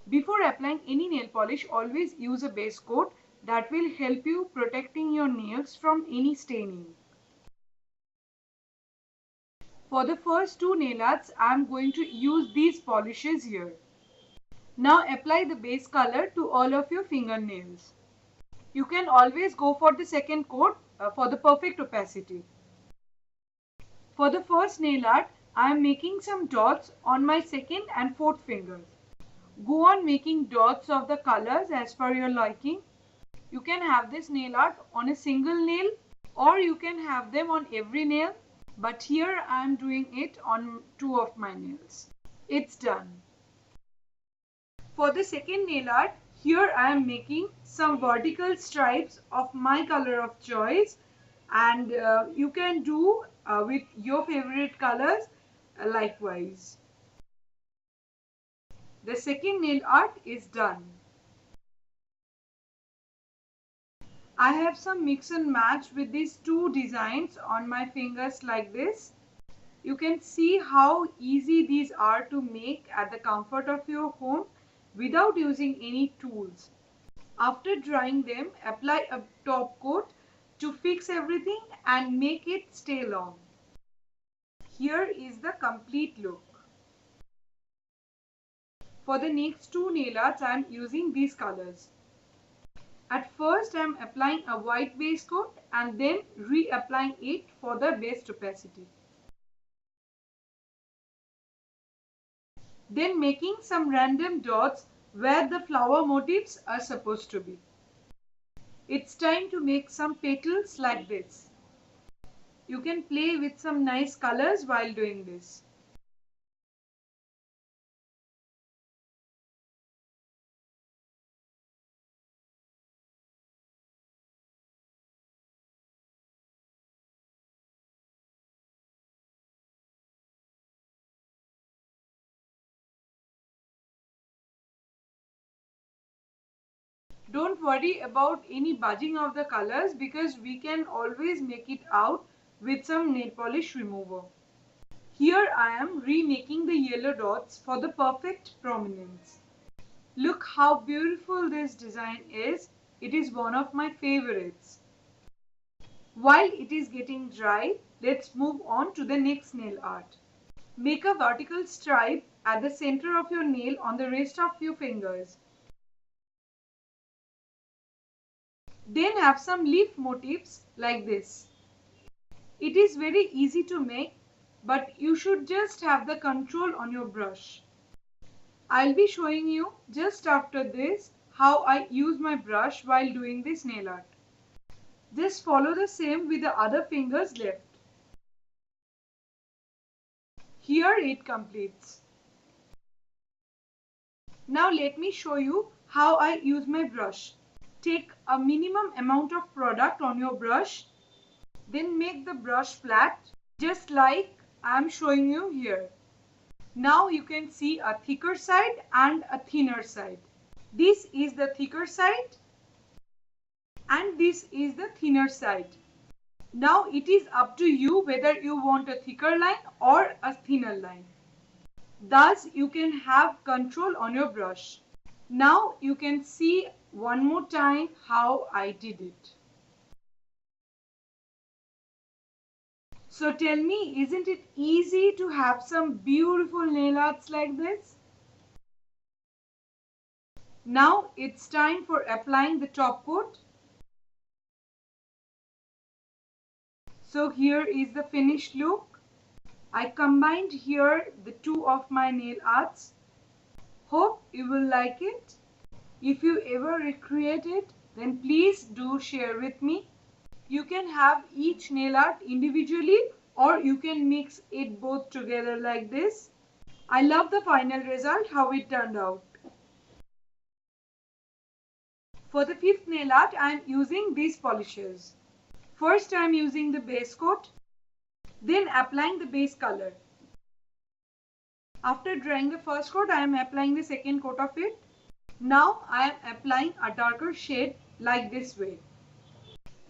Before applying any nail polish, always use a base coat that will help you protecting your nails from any staining. For the first two nail arts, I am going to use these polishes here. Now apply the base color to all of your fingernails. You can always go for the second coat for the perfect opacity. For the first nail art, I am making some dots on my second and fourth fingers. Go on making dots of the colors as per your liking. You can have this nail art on a single nail or you can have them on every nail. But here I am doing it on two of my nails. It's done. For the second nail art, here I am making some vertical stripes of my color of choice, and you can do with your favorite colors likewise. The second nail art is done. I have some mix and match with these two designs on my fingers like this. You can see how easy these are to make at the comfort of your home without using any tools. After drying them, apply a top coat to fix everything and make it stay long. Here is the complete look. For the next two nail arts, I am using these colors. At first, I am applying a white base coat and then reapplying it for the best opacity. Then making some random dots where the flower motifs are supposed to be. It's time to make some petals like this. You can play with some nice colors while doing this. Don't worry about any budging of the colors because we can always make it out with some nail polish remover. Here I am remaking the yellow dots for the perfect prominence. Look how beautiful this design is. It is one of my favorites. While it is getting dry, let's move on to the next nail art. Make a vertical stripe at the center of your nail on the rest of your fingers. Then have some leaf motifs like this. It is very easy to make, but you should just have the control on your brush. I'll be showing you just after this how I use my brush while doing this nail art. Just follow the same with the other fingers left. Here it completes. Now let me show you how I use my brush. Take a minimum amount of product on your brush, then make the brush flat just like I am showing you here. Now you can see a thicker side and a thinner side. This is the thicker side and this is the thinner side. Now it is up to you whether you want a thicker line or a thinner line. Thus you can have control on your brush. Now you can see one more time how I did it. So tell me, isn't it easy to have some beautiful nail arts like this? Now it's time for applying the top coat. So here is the finished look. I combined here the two of my nail arts. Hope you will like it. If you ever recreate it, then please do share with me. You can have each nail art individually or you can mix it both together like this. I love the final result, how it turned out. For the fifth nail art, I am using these polishes. First I am using the base coat, then applying the base color. After drying the first coat, I am applying the second coat of it. Now I am applying a darker shade like this way.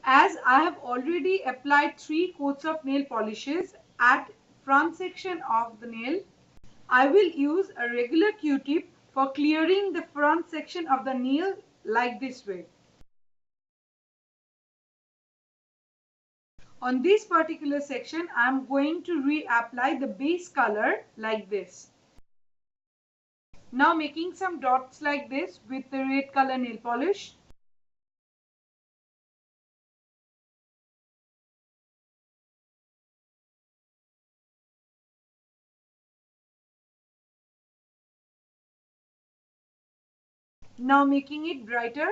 As I have already applied 3 coats of nail polishes at front section of the nail, I will use a regular Q-tip for clearing the front section of the nail like this way. On this particular section, I am going to reapply the base color like this. Now making some dots like this with the red color nail polish. Now making it brighter.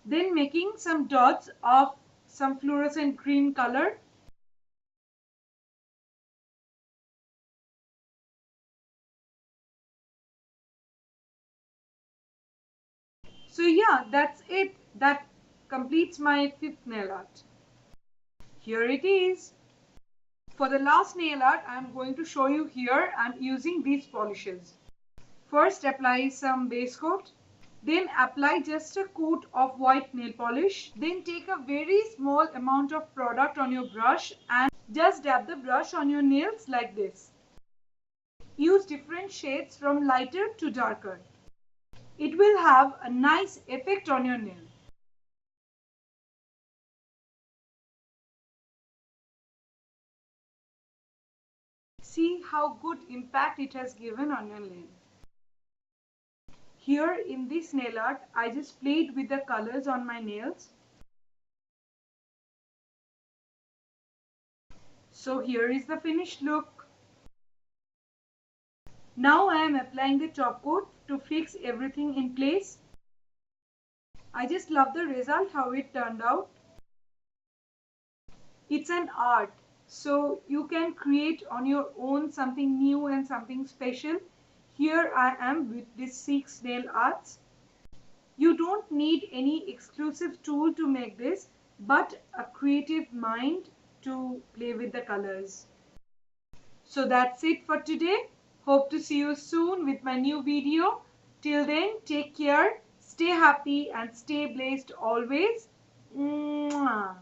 Then making some dots of some fluorescent green color. So yeah, that's it. That completes my fifth nail art. Here it is. For the last nail art, I am going to show you here and using these polishes. First apply some base coat. Then apply just a coat of white nail polish. Then take a very small amount of product on your brush and just dab the brush on your nails like this. Use different shades from lighter to darker. It will have a nice effect on your nail. See how good impact it has given on your nail. Here in this nail art, I just played with the colors on my nails. So here is the finished look. Now I am applying the top coat to fix everything in place. I just love the result, how it turned out. It's an art, so you can create on your own something new and something special. Here I am with these 6 nail arts. You don't need any exclusive tool to make this, but a creative mind to play with the colors. So that's it for today. Hope to see you soon with my new video. Till then, take care, stay happy and stay blessed always. Mwah.